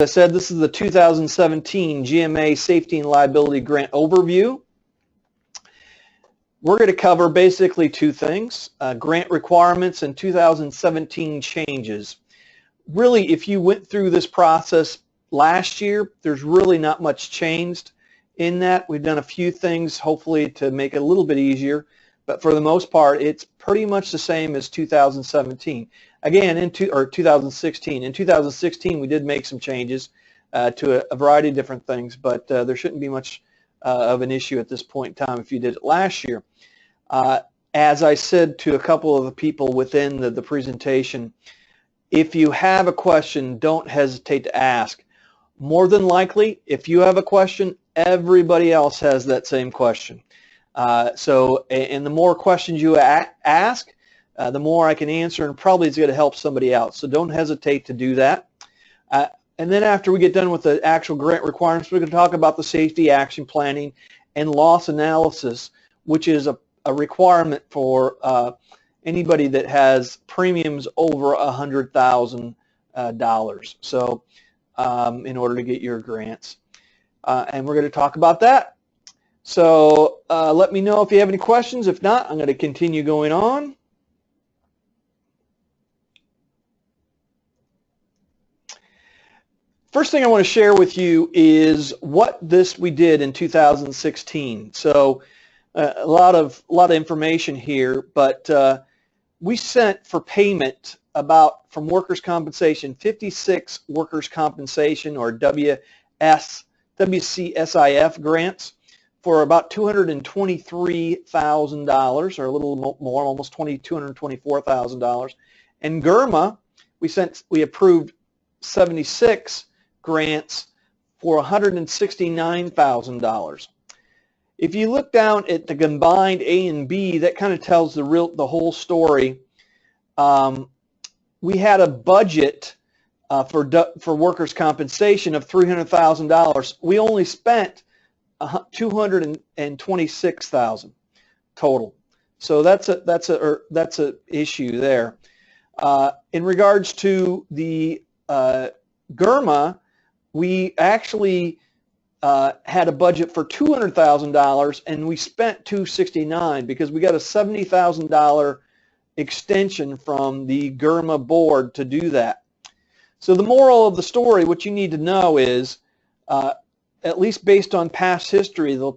I said, this is the 2017 GMA Safety and Liability Grant Overview. We're going to cover basically two things, grant requirements and 2017 changes. Really, if you went through this process last year, there's really not much changed in that. We've done a few things, hopefully, to make it a little bit easier, but for the most part, it's pretty much the same as 2017. Again, 2016. In 2016, we did make some changes to a variety of different things, but there shouldn't be much of an issue at this point in time if you did it last year. As I said to a couple of the people within the presentation, if you have a question, don't hesitate to ask. More than likely, if you have a question, everybody else has that same question. And the more questions you ask, the more I can answer, and probably it's going to help somebody else. So don't hesitate to do that. And then after we get done with the actual grant requirements, we're going to talk about the safety action planning and loss analysis, which is a requirement for anybody that has premiums over $100,000. So in order to get your grants. And we're going to talk about that. So let me know if you have any questions. If not, I'm going to continue going on. First thing I want to share with you is what we did in 2016. So a lot of information here, but we sent for payment from workers' compensation 56 workers' compensation or WCSIF grants for about $223,000 or a little more, almost $224,000. And GIRMA, we approved 76 grants for $169,000. If you look down at the combined A and B, that kind of tells the whole story. We had a budget for workers' compensation of $300,000. We only spent $226,000 total. So that's a issue there. In regards to the GIRMA, we actually had a budget for $200,000 and we spent $269,000 because we got a $70,000 extension from the GIRMA board to do that. So the moral of the story, what you need to know is, at least based on past history, the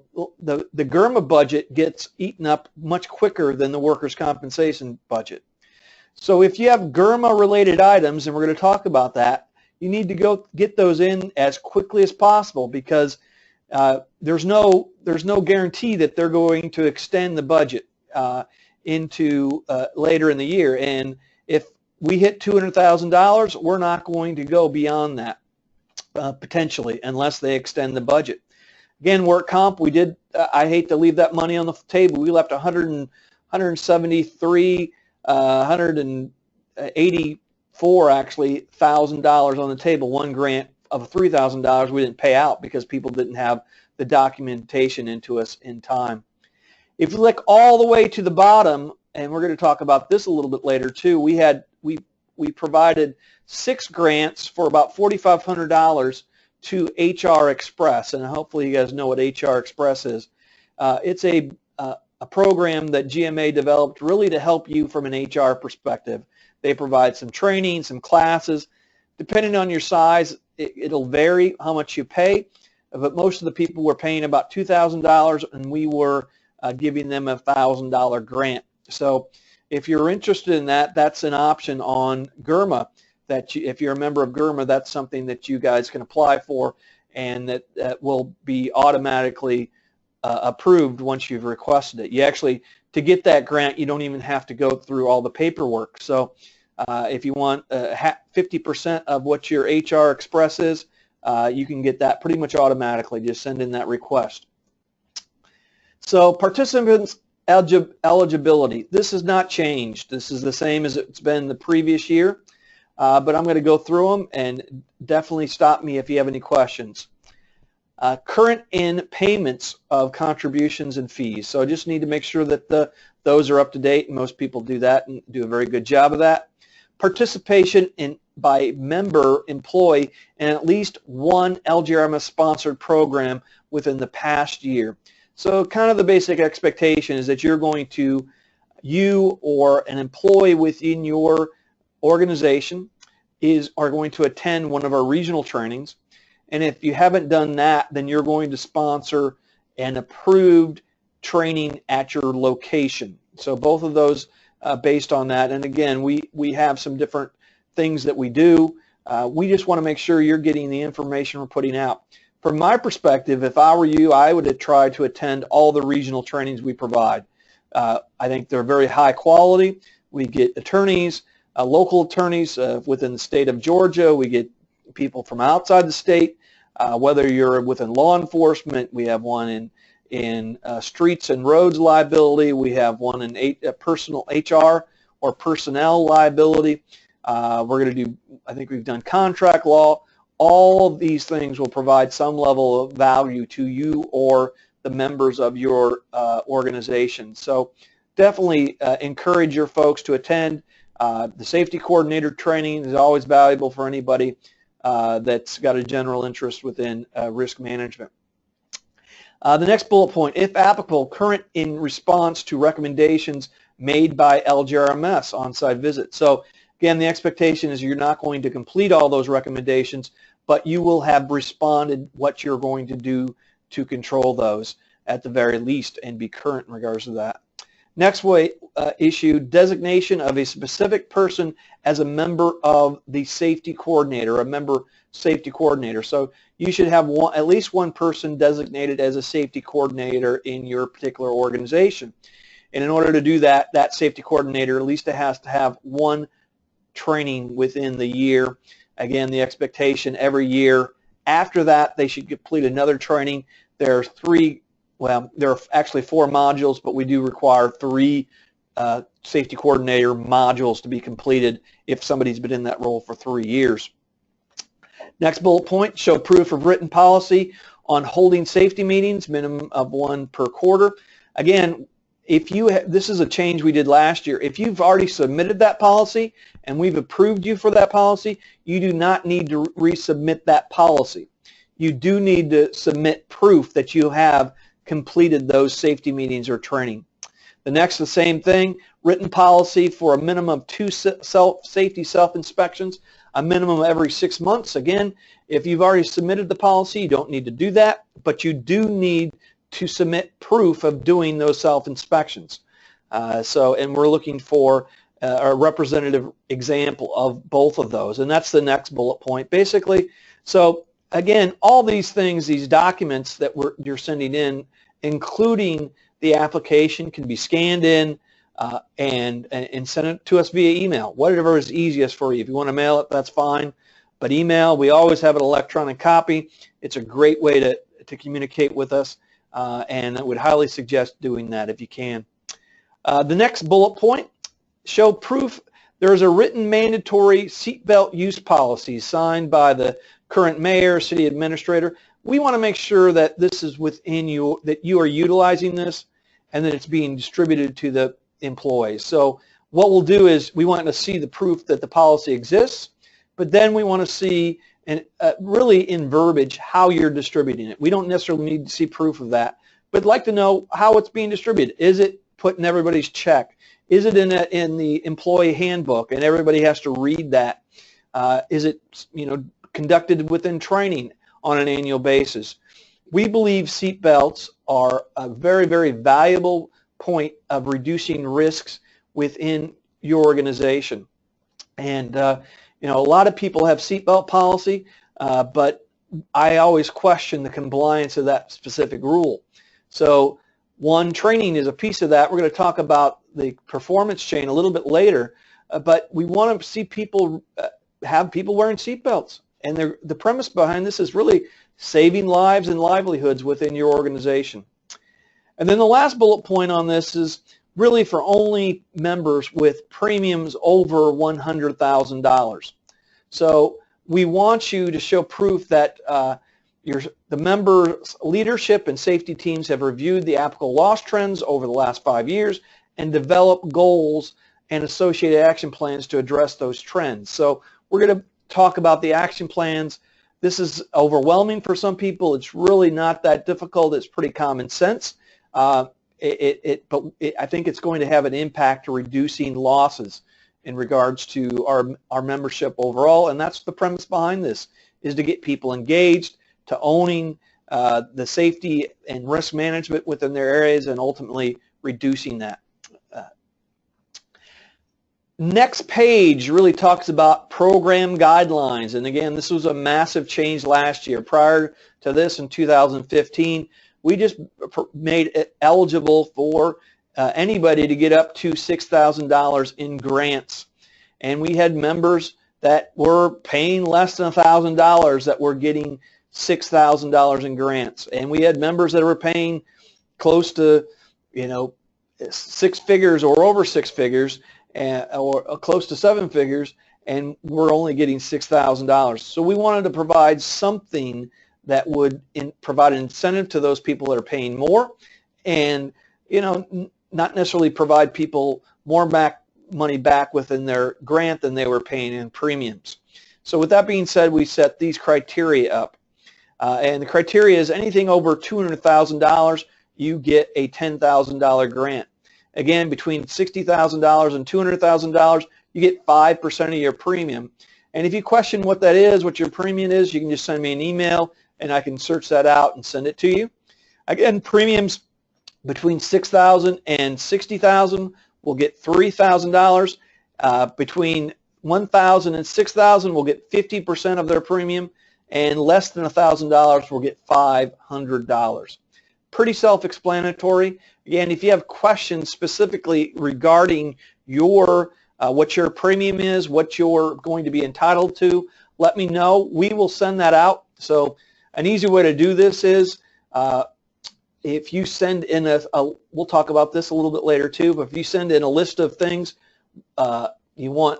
GIRMA budget gets eaten up much quicker than the workers' compensation budget. So if you have GIRMA related items, and we're going to talk about that, you need to go get those in as quickly as possible because there's no guarantee that they're going to extend the budget into later in the year. And if we hit $200,000, we're not going to go beyond that potentially unless they extend the budget. Again, work comp, we did. I hate to leave that money on the table. We left $184 actually $1,000 on the table. One grant of $3,000 we didn't pay out because people didn't have the documentation into us in time. If you look all the way to the bottom, and we're going to talk about this a little bit later too, we provided 6 grants for about $4,500 to HR Express, and hopefully you guys know what HR Express is. It's a program that GMA developed really to help you from an HR perspective. They provide some training, some classes. Depending on your size, it'll vary how much you pay, but most of the people were paying about $2,000, and we were giving them a $1,000 grant. So if you're interested in that, that's an option on GIRMA. If you're a member of GIRMA, that's something that you guys can apply for, and that will be automatically approved once you've requested it. You actually, to get that grant, you don't even have to go through all the paperwork. So if you want 50% of what your HR Express is, you can get that pretty much automatically. Just send in that request. So participants eligibility. This has not changed. This is the same as it's been the previous year, but I'm going to go through them and definitely stop me if you have any questions. Current in payments of contributions and fees. So I just need to make sure that those are up to date, and most people do that and do a very good job of that. Participation in by member employee in at least one LGRMA sponsored program within the past year. So kind of the basic expectation is that you're going to, you or an employee within your organization are going to attend one of our regional trainings. And if you haven't done that, then you're going to sponsor an approved training at your location. So both of those based on that. And again, we have some different things that we do. We just want to make sure you're getting the information we're putting out. From my perspective, if I were you, I would try to attend all the regional trainings we provide. I think they're very high quality. We get attorneys, local attorneys within the state of Georgia. We get people from outside the state. Whether you're within law enforcement, we have one in streets and roads liability. We have one in personal HR or personnel liability. We're going to do, I think we've done contract law. All of these things will provide some level of value to you or the members of your organization. So definitely encourage your folks to attend. The safety coordinator training is always valuable for anybody that's got a general interest within risk management. The next bullet point, if applicable, current in response to recommendations made by LGRMS on-site visit. So again, the expectation is you're not going to complete all those recommendations, but you will have responded what you're going to do to control those at the very least and be current in regards to that. Next issue, designation of a specific person as a member of the safety coordinator, a member safety coordinator. So you should have at least one person designated as a safety coordinator in your particular organization. And in order to do that, that safety coordinator at least has to have one training within the year. Again, the expectation every year after that they should complete another training. There are actually 4 modules, but we do require 3 safety coordinator modules to be completed if somebody's been in that role for 3 years. Next bullet point, show proof of written policy on holding safety meetings, minimum of 1 per quarter. Again, this is a change we did last year. If you've already submitted that policy and we've approved you for that policy, you do not need to resubmit that policy. You do need to submit proof that you have completed those safety meetings or training. The same thing, written policy for a minimum of 2 safety self-inspections, a minimum every 6 months. Again, if you've already submitted the policy, you don't need to do that, but you do need to submit proof of doing those self-inspections. And we're looking for a representative example of both of those, and that's the next bullet point, basically. So again, all these things, these documents that you're sending in, including the application, can be scanned in and send it to us via email, whatever is easiest for you. If you want to mail it, that's fine, but email, we always have an electronic copy. It's a great way to communicate with us, and I would highly suggest doing that if you can. The next bullet point, show proof there is a written mandatory seatbelt use policy signed by the current mayor, city administrator. We want to make sure that this is within you, that you are utilizing this and that it's being distributed to the employees. So what we'll do is we want to see the proof that the policy exists, but then we want to see, and really in verbiage, how you're distributing it. We don't necessarily need to see proof of that, but like to know how it's being distributed. Is it put in everybody's check? Is it in the employee handbook and everybody has to read that? Is it conducted within training on an annual basis? We believe seatbelts are a very, very valuable point of reducing risks within your organization. And a lot of people have seatbelt policy, but I always question the compliance of that specific rule. So training is a piece of that. We're going to talk about the performance chain a little bit later, but we want to see people have people wearing seatbelts. And the premise behind this is really saving lives and livelihoods within your organization. And then the last bullet point on this is really for only members with premiums over $100,000. So we want you to show proof that the members' leadership and safety teams have reviewed the applicable loss trends over the last 5 years and developed goals and associated action plans to address those trends. So we're going to talk about the action plans. This is overwhelming for some people. It's really not that difficult. It's pretty common sense. But I think it's going to have an impact to reducing losses in regards to our membership overall, and that's the premise behind this, is to get people engaged, to owning the safety and risk management within their areas, and ultimately reducing that. Next page really talks about program guidelines, and again, this was a massive change last year. Prior to this, in 2015, we just made it eligible for anybody to get up to $6,000 in grants, and we had members that were paying less than $1,000 that were getting $6,000 in grants, and we had members that were paying close to, you know, 6 figures or over 6 figures, or close to 7 figures, and we're only getting $6,000. So we wanted to provide something that would provide an incentive to those people that are paying more, and, you know, not necessarily provide people more money back within their grant than they were paying in premiums. So with that being said, we set these criteria up, and the criteria is anything over $200,000, you get a $10,000 grant. Again, between $60,000 and $200,000, you get 5% of your premium. And if you question what that is, what your premium is, you can just send me an email, and I can search that out and send it to you. Again, premiums between $6,000 and $60,000 will get $3,000. Between $1,000 and $6,000 will get 50% of their premium, and less than $1,000 will get $500. Pretty self-explanatory. Again, if you have questions specifically regarding your what your premium is, what you're going to be entitled to, let me know. We will send that out. So an easy way to do this is if you send in we'll talk about this a little bit later too, but if you send in a list of things you want,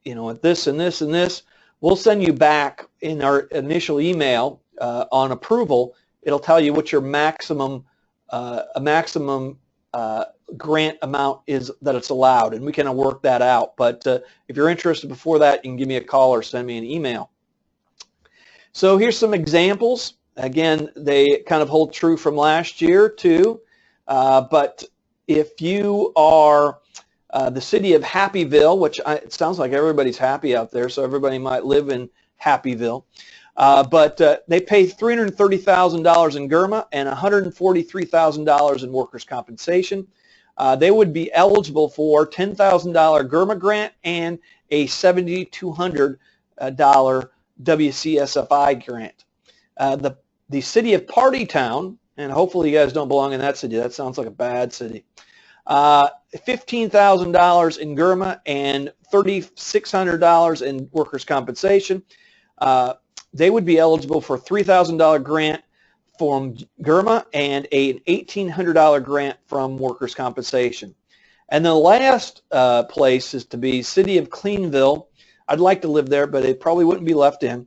you know, this and this and this, we'll send you back in our initial email on approval. It'll tell you what your maximum grant amount is that it's allowed, and we can work that out. But if you're interested before that, you can give me a call or send me an email. So here's some examples. Again, they kind of hold true from last year too. But if you are the city of Happyville, which it sounds like everybody's happy out there, so everybody might live in Happyville. But they pay $330,000 in GIRMA and $143,000 in workers' compensation. They would be eligible for $10,000 GIRMA grant and a $7,200 WCSIF grant. The city of Partytown, and hopefully you guys don't belong in that city. That sounds like a bad city. $15,000 in GIRMA and $3,600 in workers' compensation. They would be eligible for a $3,000 grant from GIRMA and an $1,800 grant from workers' compensation. And the last place is to be City of Cleanville. I'd like to live there, but it probably wouldn't be left in.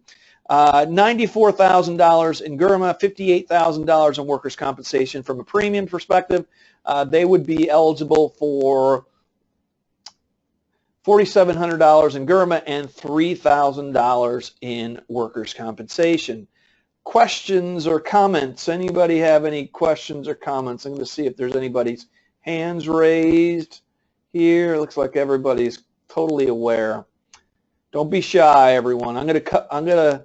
$94,000 in GIRMA, $58,000 in workers' compensation. From a premium perspective, they would be eligible for $4,700 in GIRMA and $3,000 in workers' compensation. Questions or comments? Anybody have any questions or comments? I'm going to see if there's anybody's hands raised here. It looks like everybody's totally aware. Don't be shy, everyone. I'm going to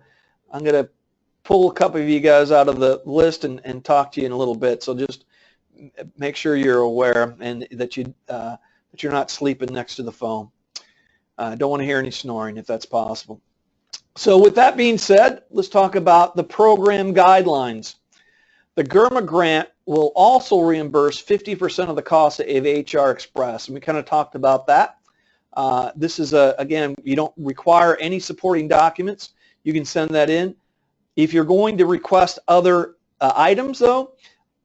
pull a couple of you guys out of the list and talk to you in a little bit. So just make sure you're aware and that you're not sleeping next to the phone. Don't want to hear any snoring if that's possible. So with that being said, let's talk about the program guidelines. The GIRMA grant will also reimburse 50% of the cost of HR Express, and we kind of talked about that. This is, again, you don't require any supporting documents. You can send that in. If you're going to request other items, though,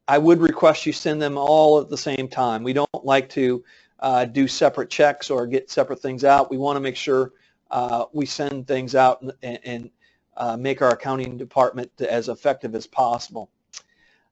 I would request you send them all at the same time. We don't like to do separate checks or get separate things out. We want to make sure we send things out and make our accounting department as effective as possible.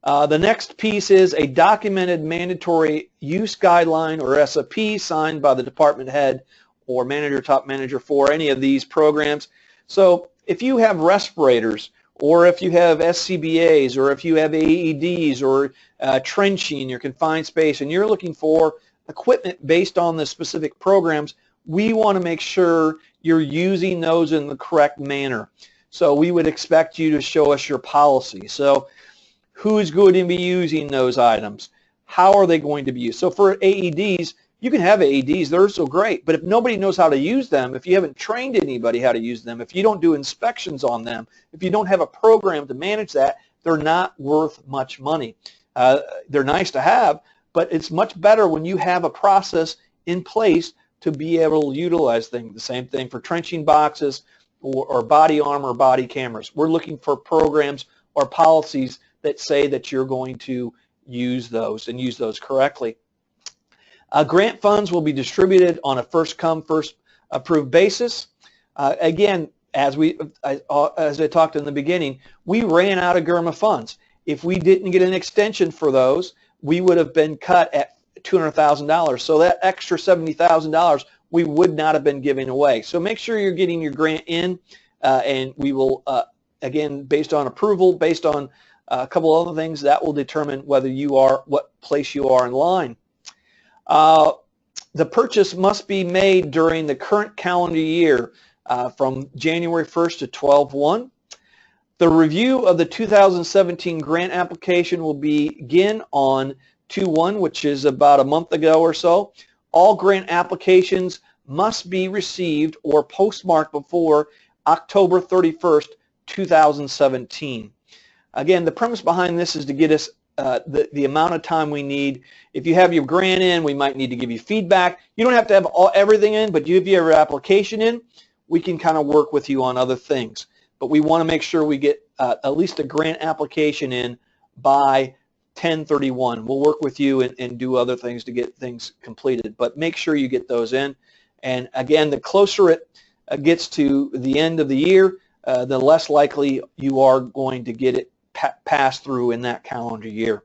The next piece is a documented mandatory use guideline or SOP signed by the department head or manager, top manager for any of these programs. So if you have respirators, or if you have SCBAs, or if you have AEDs, or trenching in your confined space, and you're looking for equipment based on the specific programs, we want to make sure you're using those in the correct manner. So we would expect you to show us your policy. So who's going to be using those items? How are they going to be used? So for AEDs, you can have AEDs, they're so great, but if nobody knows how to use them, if you haven't trained anybody how to use them, if you don't do inspections on them, if you don't have a program to manage that, they're not worth much money. They're nice to have, but it's much better when you have a process in place to be able to utilize things. The same thing for trenching boxes or body armor, body cameras. We're looking for programs or policies that say that you're going to use those and use those correctly. Grant funds will be distributed on a first-come, first-approved basis. Again, as I talked in the beginning, we ran out of GIRMA funds. If we didn't get an extension for those, we would have been cut at $200,000. So that extra $70,000 we would not have been giving away. So make sure you're getting your grant in, and we will, again, based on approval, based on a couple other things, that will determine whether you are, what place you are in line. The purchase must be made during the current calendar year from January 1st to 12/1. The review of the 2017 grant application will begin on 2/1, which is about a month ago or so. All grant applications must be received or postmarked before October 31st, 2017. Again, the premise behind this is to get us the amount of time we need. If you have your grant in, we might need to give you feedback. You don't have to have everything in, but if you have your application in, we can kind of work with you on other things. But we want to make sure we get at least a grant application in by 10/31. We'll work with you and do other things to get things completed, but make sure you get those in. And again, the closer it gets to the end of the year, the less likely you are going to get it pass through in that calendar year.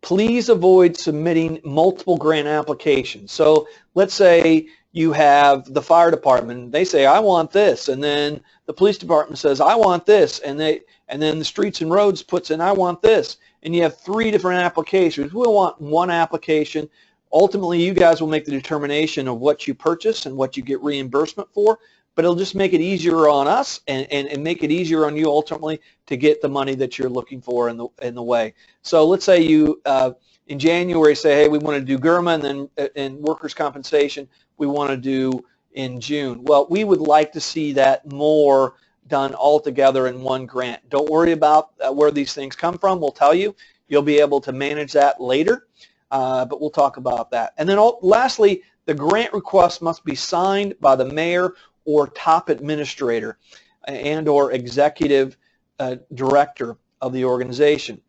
Please avoid submitting multiple grant applications. So let's say you have the fire department, they say, I want this, and then the police department says, I want this, and then the streets and roads puts in, I want this, and you have 3 different applications. We'll want one application. Ultimately, you guys will make the determination of what you purchase and what you get reimbursement for, but it'll just make it easier on us and make it easier on you ultimately to get the money that you're looking for in the way. So let's say you in January say, hey, we want to do GIRMA, and then in workers' compensation we want to do in June. Well, we would like to see that more done all together in one grant. Don't worry about where these things come from. We'll tell you. You'll be able to manage that later, but we'll talk about that. And then lastly, the grant request must be signed by the mayor or top administrator and or executive director of the organization.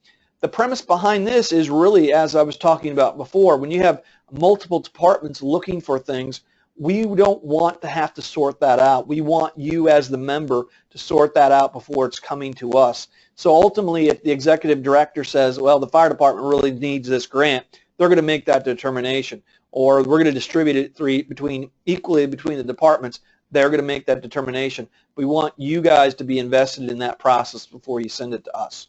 The premise behind this is really, as I was talking about before, when you have multiple departments looking for things, we don't want to have to sort that out. We want you as the member to sort that out before it's coming to us. So ultimately, if the executive director says, well, the fire department really needs this grant, they're going to make that determination. Or we're going to distribute it equally between the departments. They're going to make that determination. We want you guys to be invested in that process before you send it to us.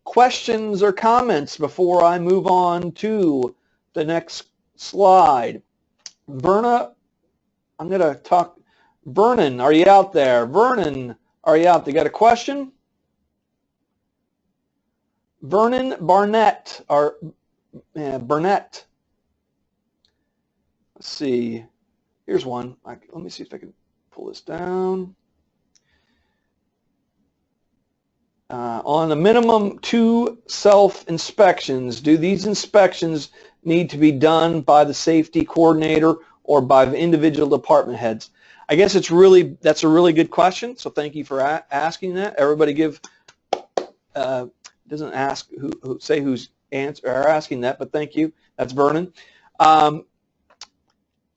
Questions or comments before I move on to the next slide? Verna, I'm going to talk. Vernon, are you out there? Vernon, are you out there? Got a question? Vernon Barnett, or Burnett. Let's see. Here's one. Let me see if I can pull this down. On the minimum 2 self-inspections, do these inspections need to be done by the safety coordinator or by the individual department heads? I guess that's a really good question, so thank you for asking that. Everybody doesn't ask who's asking that, but thank you. That's Vernon.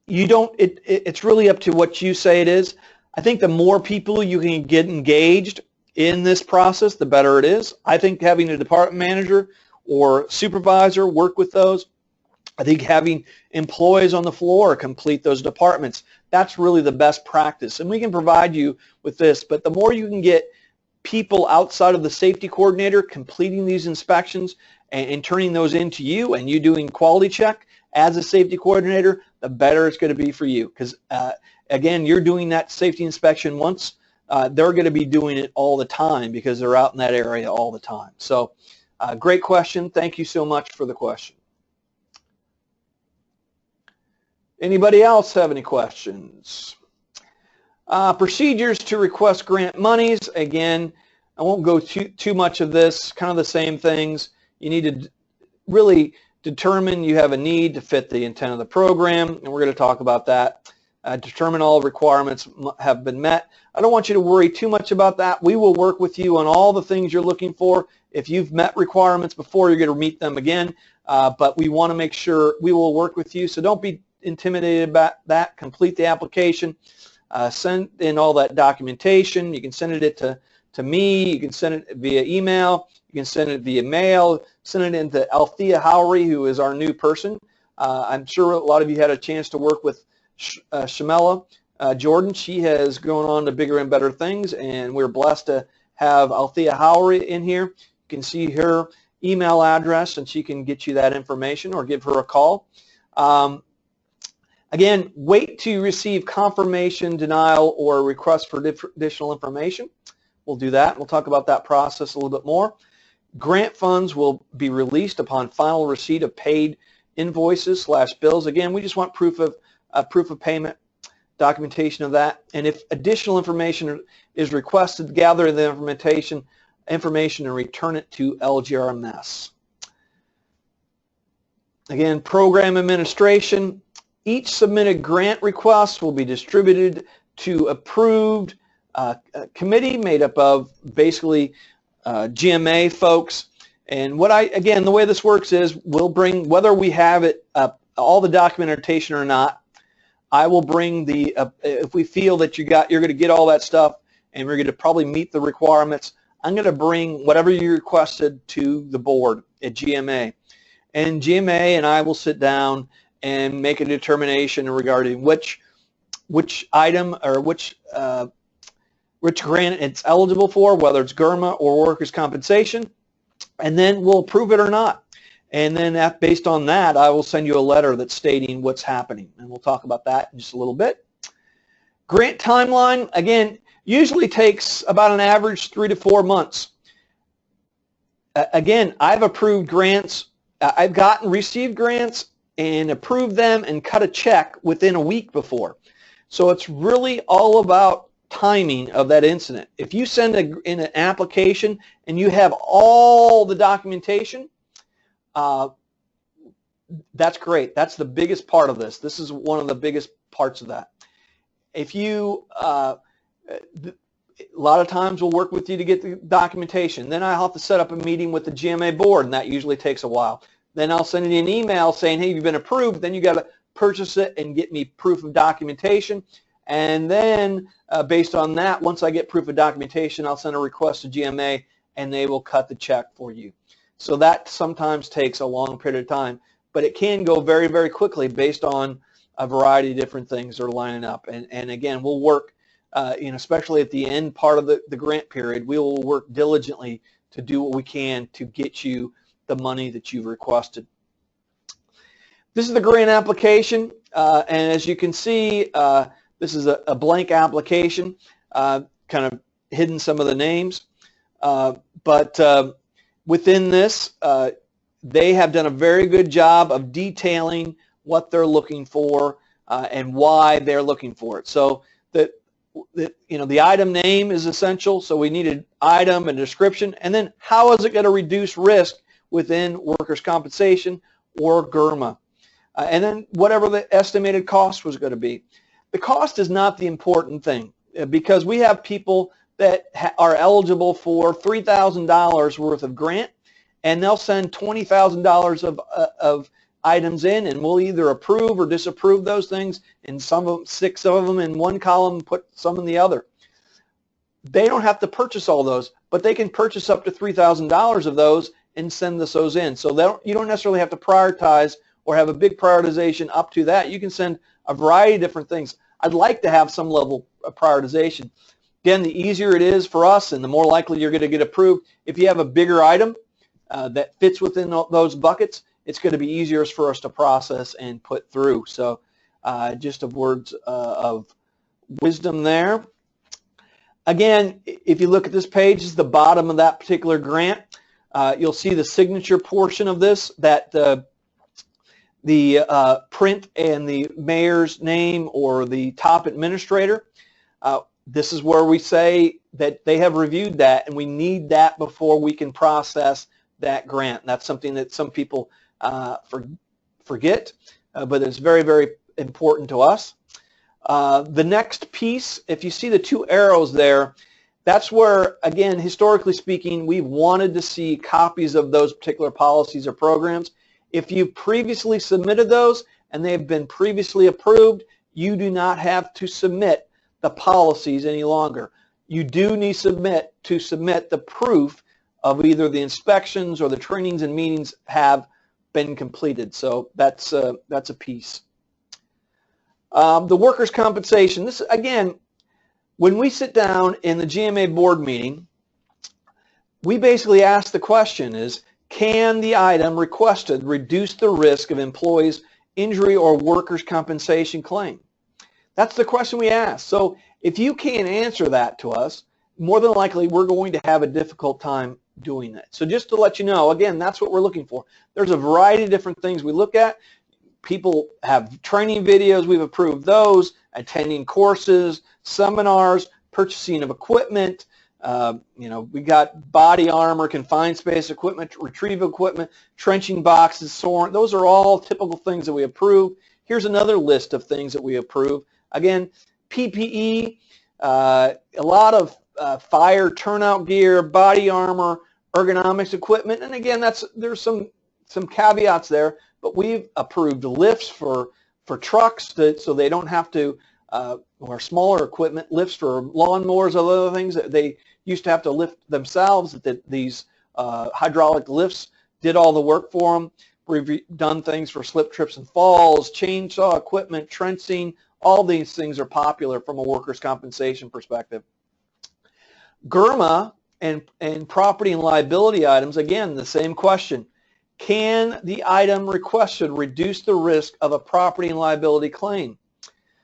It's really up to what you say it is. I think the more people you can get engaged in this process, the better it is. I think having a department manager or supervisor work with those, I think having employees on the floor complete those departments, That's really the best practice, and we can provide you with this. But the more you can get people outside of the safety coordinator completing these inspections and turning those into you, and you doing quality check as a safety coordinator, the better it's going to be for you. Because again, you're doing that safety inspection once. They're going to be doing it all the time because they're out in that area all the time. So great question. Thank you so much for the question. Anybody else have any questions? Procedures to request grant monies. Again, I won't go too much of this, kind of the same things. You need to really determine you have a need to fit the intent of the program, and we're going to talk about that. Determine all requirements have been met. I don't want you to worry too much about that. We will work with you on all the things you're looking for. If you've met requirements before, you're going to meet them again, but we want to make sure we will work with you, so don't be intimidated about that. Complete the application. Send in all that documentation. You can send it to me. You can send it via email. You can send it via mail. Send it in to Althea Howery, who is our new person. I'm sure a lot of you had a chance to work with Shamela Jordan. She has gone on to bigger and better things, and we're blessed to have Althea Howery in here. You can see her email address, and she can get you that information, or give her a call. Again, wait to receive confirmation, denial, or request for additional information. We'll do that. We'll talk about that process a little bit more. Grant funds will be released upon final receipt of paid invoices / bills. Again, we just want proof of payment, documentation of that. And if additional information is requested, gather the information and return it to LGRMS. Again, program administration. Each submitted grant request will be distributed to approved committee made up of basically GMA folks. And again, the way this works is we'll bring, whether we have it all the documentation or not, I will bring if we feel that you're going to get all that stuff and we're going to probably meet the requirements, I'm going to bring whatever you requested to the board at GMA. And GMA and I will sit down and make a determination regarding which item or which grant it's eligible for, whether it's GIRMA or workers' compensation, and then we'll approve it or not. And then based on that, I will send you a letter that's stating what's happening, and we'll talk about that in just a little bit. Grant timeline, again, usually takes about an average 3 to 4 months. Again, I've approved grants. I've received grants and approved them and cut a check within a week before. So it's really all about timing of that incident. If you send in an application and you have all the documentation, that's great. That's the biggest part of this. This is one of the biggest parts of that. If you, a lot of times we'll work with you to get the documentation. Then I'll have to set up a meeting with the GMA board, and that usually takes a while. Then I'll send you an email saying, hey, you've been approved. Then you got to purchase it and get me proof of documentation. And then based on that, once I get proof of documentation, I'll send a request to GMA, and they will cut the check for you. So that sometimes takes a long period of time, but it can go very, very quickly based on a variety of different things that are lining up. And again, we'll work, especially at the end part of the grant period, we will work diligently to do what we can to get you the money that you've requested. This is the grant application, and as you can see, this is a blank application, kind of hidden some of the names, but within this, they have done a very good job of detailing what they're looking for and why they're looking for it. So the item name is essential, so we need an item and description, and then how is it going to reduce risk within workers' compensation or GIRMA, and then whatever the estimated cost was going to be. The cost is not the important thing, because we have people that are eligible for $3,000 worth of grant, and they'll send $20,000 of items in, and we'll either approve or disapprove those things, and some of them, 6 of them in one column, put some in the other. They don't have to purchase all those, but they can purchase up to $3,000 of those and send those in. So you don't necessarily have to prioritize or have a big prioritization up to that. You can send a variety of different things. I'd like to have some level of prioritization. Again, the easier it is for us and the more likely you're going to get approved. If you have a bigger item that fits within those buckets, it's going to be easier for us to process and put through. So just a words of wisdom there. Again, if you look at this page, it's the bottom of that particular grant. You'll see the signature portion of this, that the print and the mayor's name or the top administrator. This is where we say that they have reviewed that, and we need that before we can process that grant. And that's something that some people forget, but it's very, very important to us. The next piece, if you see the two arrows there, that's where, again, historically speaking, we've wanted to see copies of those particular policies or programs. If you previously submitted those and they've been previously approved, you do not have to submit the policies any longer. You do need to submit the proof of either the inspections or the trainings and meetings have been completed. So that's a piece. The workers' compensation. This, again, when we sit down in the GMA board meeting, we basically ask the question is, can the item requested reduce the risk of employees' injury or workers' compensation claim? That's the question we ask. So if you can't answer that to us, more than likely we're going to have a difficult time doing that. So just to let you know, again, that's what we're looking for. There's a variety of different things we look at. People have training videos, we've approved those, attending courses, seminars, purchasing of equipment. We got body armor, confined space equipment, retrieval equipment, trenching boxes, soaring. Those are all typical things that we approve. Here's another list of things that we approve. Again, PPE, a lot of fire turnout gear, body armor, ergonomics equipment, and again, there's some caveats there, but we've approved lifts for trucks so they don't have to, or smaller equipment, lifts for lawnmowers, other things that they used to have to lift themselves, that these hydraulic lifts did all the work for them. We've done things for slip, trips, and falls, chainsaw equipment, trenching. All these things are popular from a workers' compensation perspective. GIRMA and property and liability items, again, the same question. Can the item requested reduce the risk of a property and liability claim?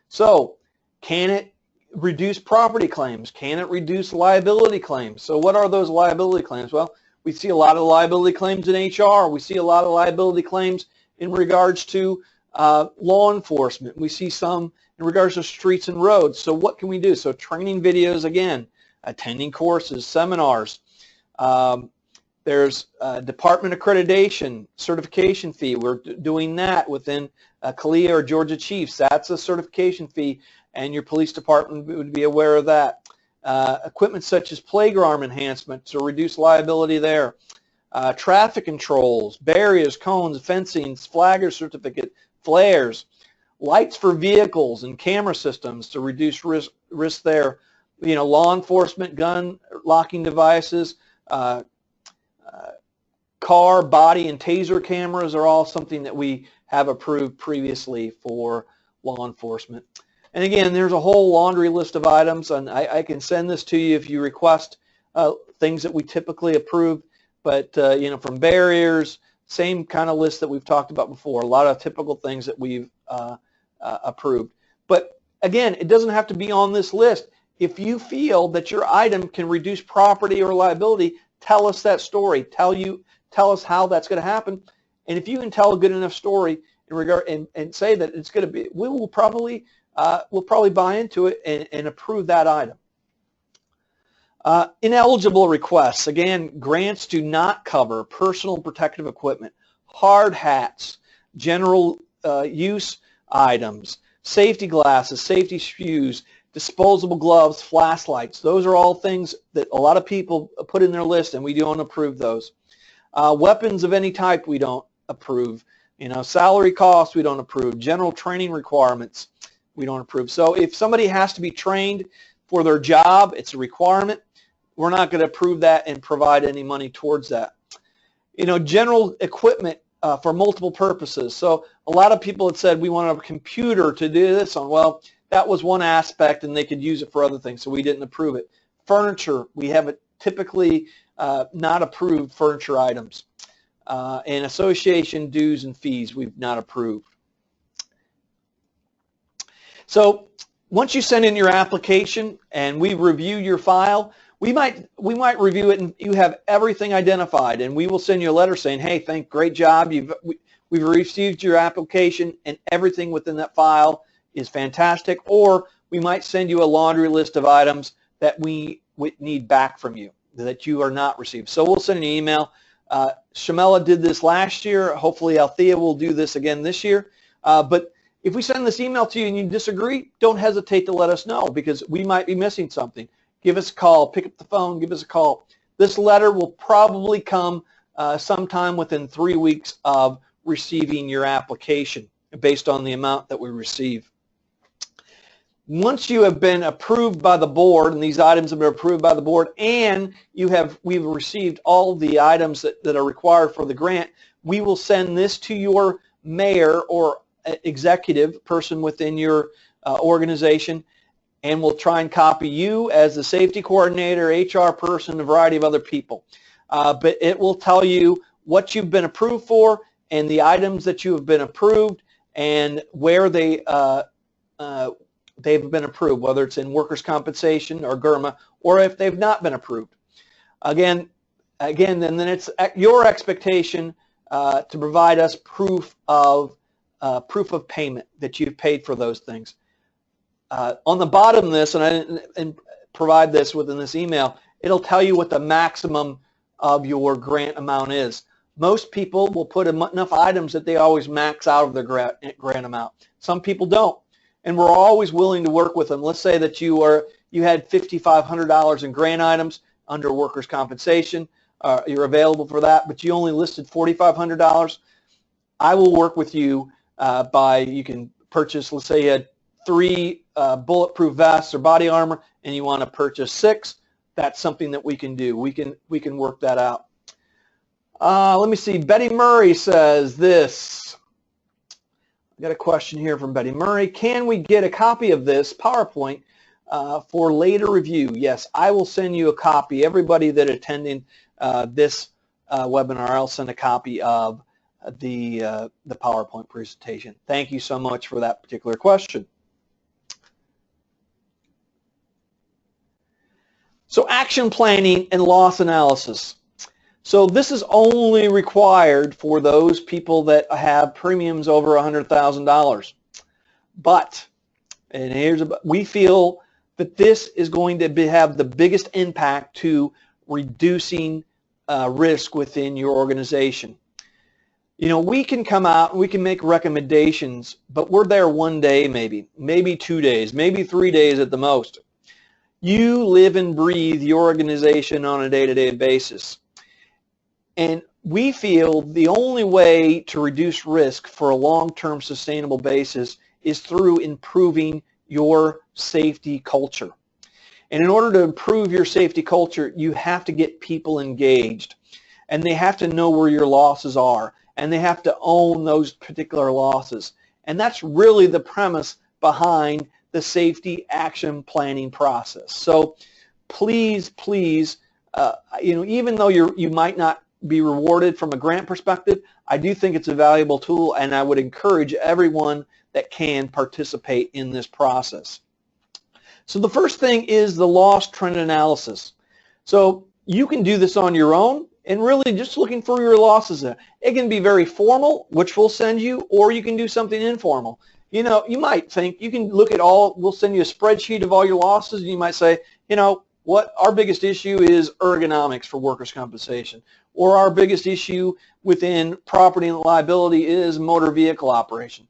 So, can it reduce property claims? Can it reduce liability claims? So what are those liability claims? Well, we see a lot of liability claims in HR. We see a lot of liability claims in regards to law enforcement. We see some in regards to streets and roads. So what can we do? So training videos, again, attending courses, seminars. There's department accreditation, certification fee. We're doing that within CALEA or Georgia Chiefs. That's a certification fee, and your police department would be aware of that. Equipment such as playground enhancement to reduce liability there. Traffic controls, barriers, cones, fencing, flagger certificate, flares. Lights for vehicles and camera systems to reduce risk there. Law enforcement, gun locking devices, car, body, and taser cameras are all something that we have approved previously for law enforcement. And again, there's a whole laundry list of items, and I can send this to you if you request things that we typically approve. But from barriers, same kind of list that we've talked about before. A lot of typical things that we've approved. But again, it doesn't have to be on this list. If you feel that your item can reduce property or liability, tell us that story. Tell us how that's going to happen. And if you can tell a good enough story in regard and say that it's going to be, we'll probably buy into it and approve that item. Ineligible requests. Again, grants do not cover personal protective equipment, hard hats, general use items, safety glasses, safety shoes, disposable gloves, flashlights. Those are all things that a lot of people put in their list, and we don't approve those. Weapons of any type we don't approve. Salary costs we don't approve. General training requirements we don't approve. So if somebody has to be trained for their job, it's a requirement. We're not going to approve that and provide any money towards that. General equipment for multiple purposes. So a lot of people had said we want a computer to do this on. Well, that was one aspect, and they could use it for other things, so we didn't approve it. Furniture, we have typically not approved furniture items. And association dues and fees, we've not approved. So once you send in your application and we review your file, we might review it and you have everything identified, and we will send you a letter saying, hey, great job, we've received your application and everything within that file is fantastic. Or we might send you a laundry list of items that we need back from you that you are not received. So we'll send an email. Shamela did this last year. Hopefully Althea will do this again this year. But if we send this email to you and you disagree, don't hesitate to let us know, because we might be missing something. Give us a call. Pick up the phone. Give us a call. This letter will probably come sometime within 3 weeks of receiving your application based on the amount that we receive. Once you have been approved by the board, and these items have been approved by the board, and we've received all the items that are required for the grant, we will send this to your mayor or executive person within your organization, and we'll try and copy you as the safety coordinator, HR person, a variety of other people. But it will tell you what you've been approved for and the items that you have been approved and where they've been approved, whether it's in workers' compensation or GIRMA, or if they've not been approved. Again, and then it's your expectation to provide us proof of payment that you've paid for those things. On the bottom of this, and I didn't provide this within this email, it'll tell you what the maximum of your grant amount is. Most people will put enough items that they always max out of their grant amount. Some people don't. And we're always willing to work with them. Let's say that you had $5,500 in grant items under workers' compensation. You're available for that, but you only listed $4,500. I will work with you you can purchase, let's say you had 3 bulletproof vests or body armor, and you want to purchase 6. That's something that we can do. We can work that out. Let me see. Betty Murray says this. Got a question here from Betty Murray. Can we get a copy of this PowerPoint for later review? Yes, I will send you a copy. Everybody that attending this webinar, I'll send a copy of the PowerPoint presentation. Thank you so much for that particular question. So action planning and loss analysis. So this is only required for those people that have premiums over $100,000. But, and we feel that this is going to have the biggest impact to reducing risk within your organization. You know, we can come out and we can make recommendations, but we're there one day maybe 2 days, maybe 3 days at the most. You live and breathe your organization on a day-to-day basis. And we feel the only way to reduce risk for a long-term sustainable basis is through improving your safety culture. And in order to improve your safety culture, you have to get people engaged. And they have to know where your losses are. And they have to own those particular losses. And that's really the premise behind the safety action planning process. So please, even though you might not be rewarded from a grant perspective, I do think it's a valuable tool, and I would encourage everyone that can participate in this process. So the first thing is the loss trend analysis. So you can do this on your own and really just looking for your losses. It can be very formal, which we'll send you, or you can do something informal. You know, you might think you can look at we'll send you a spreadsheet of all your losses, and you might say, you know, what our biggest issue is ergonomics for workers' compensation, or our biggest issue within property and liability is motor vehicle operation.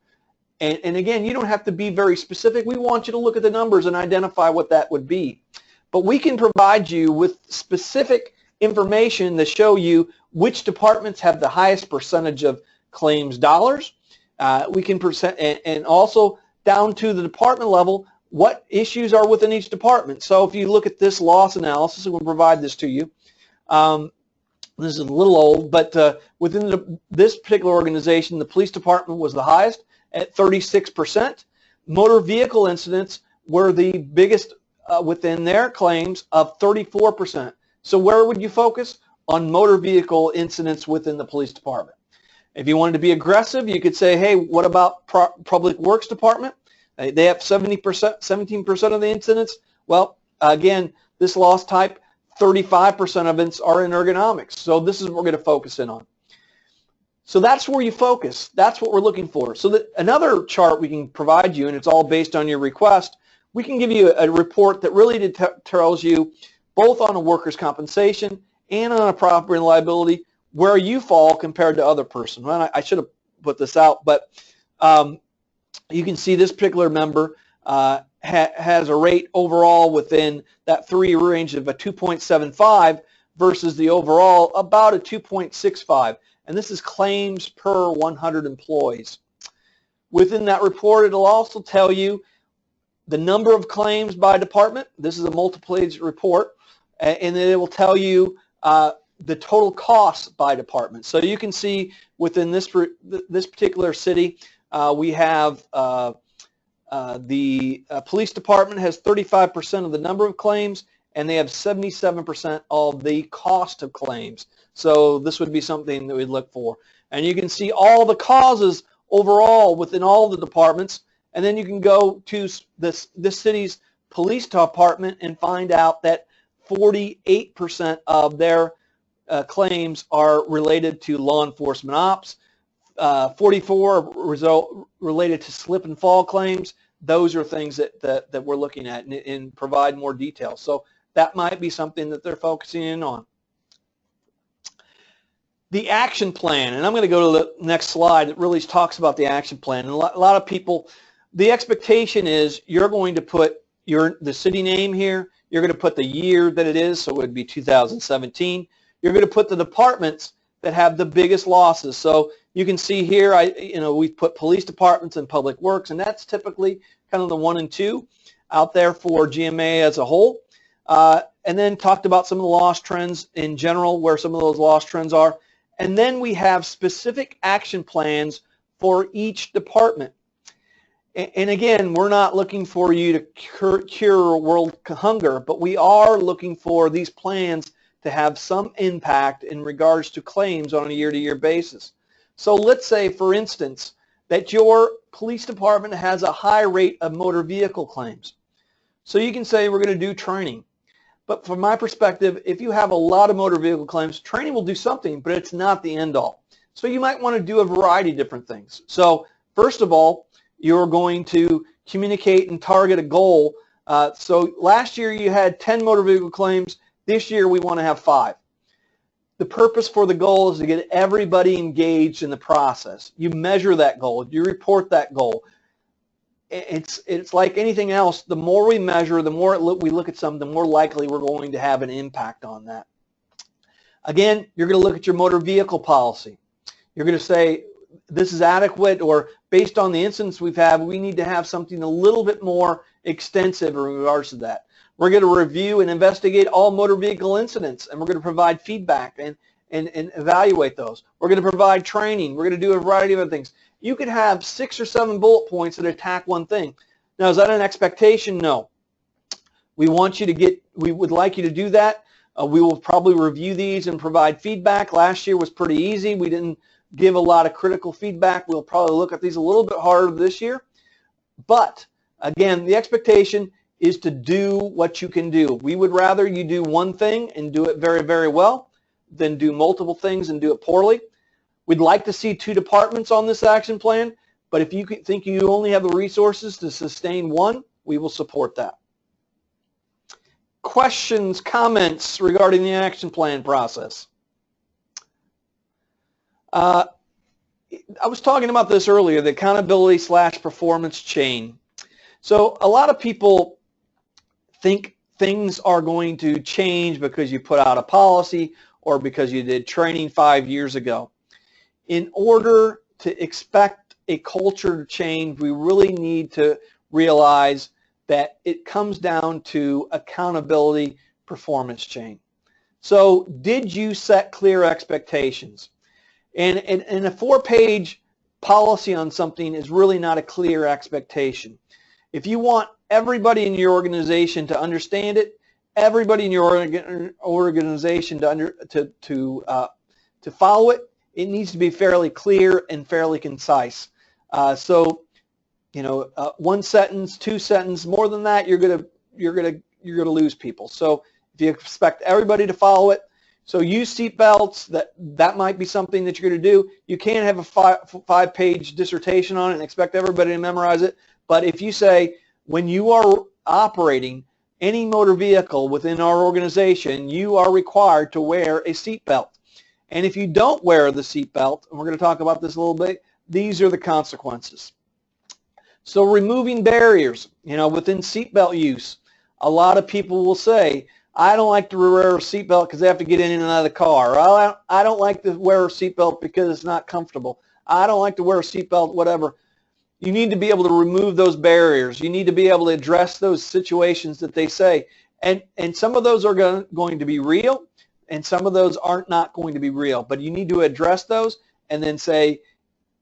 And again, you don't have to be very specific. We want you to look at the numbers and identify what that would be. But we can provide you with specific information to show you which departments have the highest percentage of claims dollars. We can and also down to the department level, what issues are within each department. So if you look at this loss analysis, we'll provide this to you. This is a little old, but within this particular organization, the police department was the highest at 36%. Motor vehicle incidents were the biggest within their claims of 34%. So where would you focus? On motor vehicle incidents within the police department. If you wanted to be aggressive, you could say, hey, what about Public Works Department? They have 17% of the incidents. Well, again, this loss type, 35% of it are in ergonomics. So this is what we're going to focus in on. So that's where you focus. That's what we're looking for. So that another chart we can provide you, and it's all based on your request, we can give you a report that really tells you both on a workers' compensation and on a property and liability where you fall compared to other person. Well, I should have put this out, but you can see this particular member has a rate overall within that 3 range of a 2.75 versus the overall about a 2.65. And this is claims per 100 employees. Within that report, it'll also tell you the number of claims by department. This is a multiple-page report, and then it will tell you the total costs by department. So you can see within this particular city, we have the police department has 35% of the number of claims, and they have 77% of the cost of claims. So this would be something that we'd look for. And you can see all the causes overall within all the departments, and then you can go to this city's police department and find out that 48% of their claims are related to law enforcement ops, 44% related to slip and fall claims. Those are things that we're looking at and provide more details. So that might be something that they're focusing in on. The action plan, and I'm going to go to the next slide. It really talks about the action plan. And a lot of people, the expectation is you're going to put the city name here. You're going to put the year that it is, so it would be 2017. You're going to put the departments that have the biggest losses. So you can see here, we've put police departments and public works, and that's typically kind of the 1 and 2 out there for GMA as a whole. And then talked about some of the loss trends in general, where some of those loss trends are. And then we have specific action plans for each department. And again, we're not looking for you to cure world hunger, but we are looking for these plans to have some impact in regards to claims on a year-to-year basis. So let's say, for instance, that your police department has a high rate of motor vehicle claims. So you can say we're going to do training. But from my perspective, if you have a lot of motor vehicle claims, training will do something, but it's not the end all. So you might want to do a variety of different things. So first of all, you're going to communicate and target a goal. So last year you had 10 motor vehicle claims. This year we want to have 5. The purpose for the goal is to get everybody engaged in the process. You measure that goal. You report that goal. It's like anything else. The more we measure, the more we look at something, the more likely we're going to have an impact on that. Again, you're going to look at your motor vehicle policy. You're going to say, this is adequate, or based on the incidents we've had, we need to have something a little bit more extensive in regards to that. We're going to review and investigate all motor vehicle incidents, and we're going to provide feedback and evaluate those. We're going to provide training. We're going to do a variety of other things. You could have 6 or 7 bullet points that attack one thing. Now, is that an expectation? No. We would like you to do that. We will probably review these and provide feedback. Last year was pretty easy. We didn't give a lot of critical feedback. We'll probably look at these a little bit harder this year. But again, the expectation is to do what you can do. We would rather you do one thing and do it very, very well than do multiple things and do it poorly. We'd like to see 2 departments on this action plan, but if you think you only have the resources to sustain one, we will support that. Questions, comments regarding the action plan process? I was talking about this earlier, the accountability / performance chain. So a lot of people think things are going to change because you put out a policy or because you did training 5 years ago. In order to expect a culture to change, we really need to realize that it comes down to accountability performance chain. So did you set clear expectations? And a 4-page policy on something is really not a clear expectation. If you want everybody in your organization to understand it, everybody in your organization to follow it, it needs to be fairly clear and fairly concise. So, you know, one sentence, two sentences, more than that, you're gonna lose people. So if you expect everybody to follow it, so use seatbelts. That might be something that you're going to do. You can't have a five-page dissertation on it and expect everybody to memorize it. But if you say, when you are operating any motor vehicle within our organization, you are required to wear a seatbelt. And if you don't wear the seatbelt, and we're going to talk about this a little bit, these are the consequences. So removing barriers, you know, within seatbelt use, a lot of people will say, I don't like to wear a seatbelt because they have to get in and out of the car. Or, I don't like to wear a seatbelt because it's not comfortable. I don't like to wear a seatbelt, whatever. You need to be able to remove those barriers. You need to be able to address those situations that they say. And some of those are going to be real, and some of those aren't not going to be real. But you need to address those and then say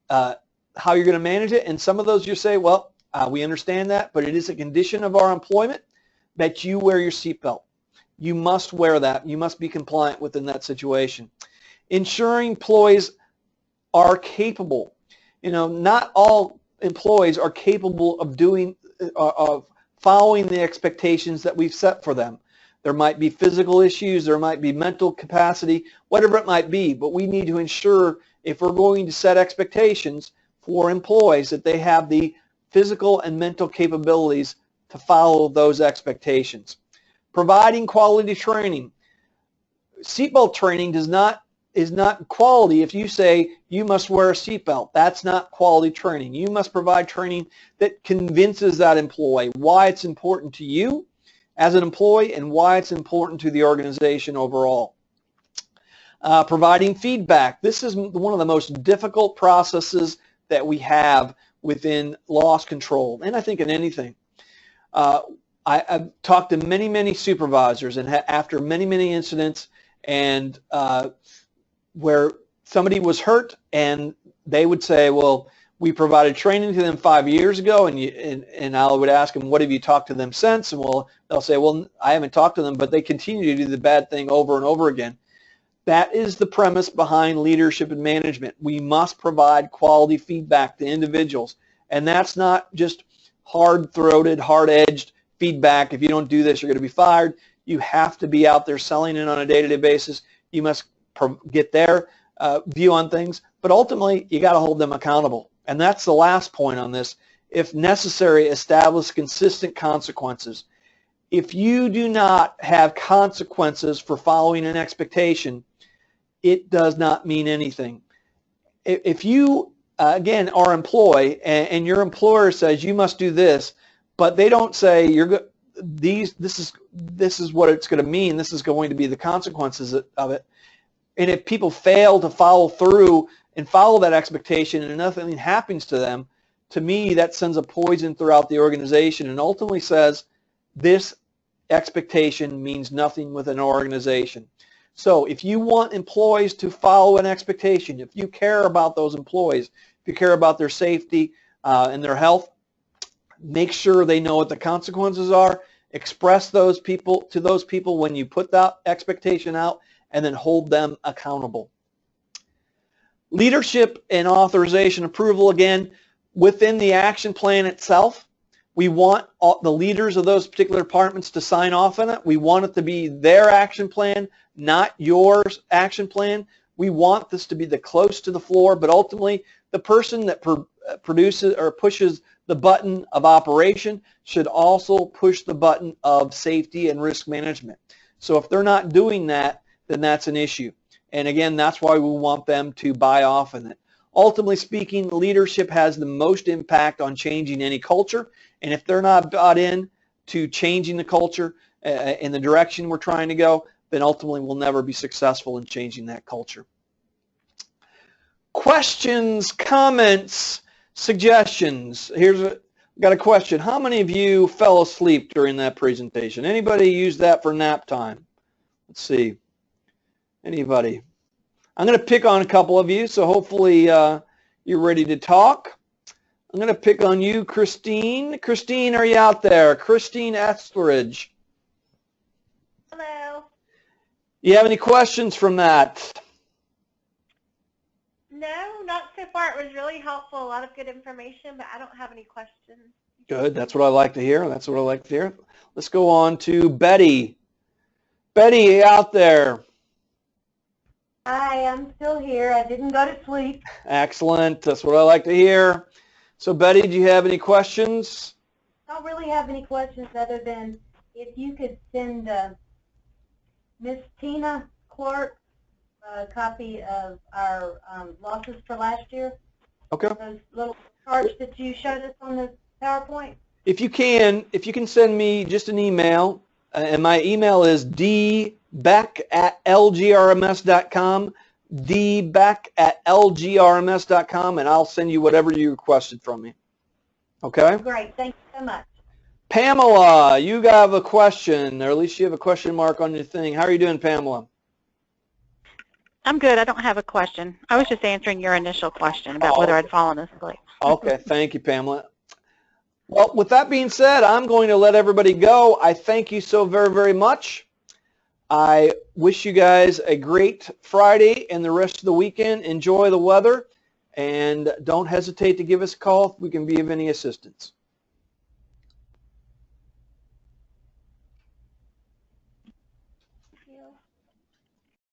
how you're going to manage it. And some of those you say, well, we understand that, but it is a condition of our employment that you wear your seatbelt. You must wear that. You must be compliant within that situation. Ensuring employees are capable. You know, not all employees are capable of following the expectations that we've set for them. There might be physical issues, there might be mental capacity, whatever it might be, but we need to ensure, if we're going to set expectations for employees, that they have the physical and mental capabilities to follow those expectations. Providing quality training. Seatbelt training is not quality if you say you must wear a seatbelt. That's not quality training. You must provide training that convinces that employee why it's important to you as an employee and why it's important to the organization overall. Providing feedback. This is one of the most difficult processes that we have within loss control, and I think in anything. I've talked to many supervisors, and after many incidents, and where somebody was hurt, and they would say, well, we provided training to them 5 years ago, and I would ask them, what have you talked to them since? And they'll say, well, I haven't talked to them, but they continue to do the bad thing over and over again. That is the premise behind leadership and management. We must provide quality feedback to individuals, and that's not just hard-throated, hard-edged feedback. If you don't do this, you're going to be fired. You have to be out there selling it on a day-to-day basis. You must get their view on things, but ultimately you got to hold them accountable. And that's the last point on this. If necessary, establish consistent consequences. If you do not have consequences for following an expectation, it does not mean anything. If you, again, are an employee and your employer says you must do this, but they don't say this is what it's going to mean, this is going to be the consequences of it, and if people fail to follow through and follow that expectation and nothing happens to them, to me that sends a poison throughout the organization and ultimately says this expectation means nothing with an organization. So if you want employees to follow an expectation, if you care about those employees, if you care about their safety and their health, make sure they know what the consequences are. Express those people to those people when you put that expectation out, and then hold them accountable. Leadership and authorization approval, again, within the action plan itself, we want the leaders of those particular departments to sign off on it. We want it to be their action plan, not your action plan. We want this to be the close to the floor, but ultimately the person that produces or pushes the button of operation should also push the button of safety and risk management. So if they're not doing that, then that's an issue. And again, that's why we want them to buy off on it. Ultimately speaking, leadership has the most impact on changing any culture, and if they're not bought in to changing the culture in the direction we're trying to go, then ultimately we'll never be successful in changing that culture. Questions, comments, suggestions. Got a question. How many of you fell asleep during that presentation? Anybody use that for nap time? Let's see. Anybody? I'm going to pick on a couple of you, so hopefully you're ready to talk. I'm going to pick on you, Christine. Christine, are you out there? Christine Etheridge. Hello. You have any questions from that? No, not so far. It was really helpful. A lot of good information, but I don't have any questions. Good. That's what I like to hear. That's what I like to hear. Let's go on to Betty. Betty, you out there? Hi, I'm still here. I didn't go to sleep. Excellent. That's what I like to hear. So, Betty, do you have any questions? I don't really have any questions other than if you could send Miss Tina Clark a copy of our losses for last year. Okay. Those little charts that you showed us on the PowerPoint. If you can send me just an email, and my email is dbeck@lgrms.com, dbeck@lgrms.com, and I'll send you whatever you requested from me. Okay? Great. Thank you so much. Pamela, you have a question, or at least you have a question mark on your thing. How are you doing, Pamela? I'm good. I don't have a question. I was just answering your initial question about whether I'd fallen asleep. Okay. Thank you, Pamela. Well, with that being said, I'm going to let everybody go. I thank you so very, very much. I wish you guys a great Friday and the rest of the weekend. Enjoy the weather, and don't hesitate to give us a call if we can be of any assistance.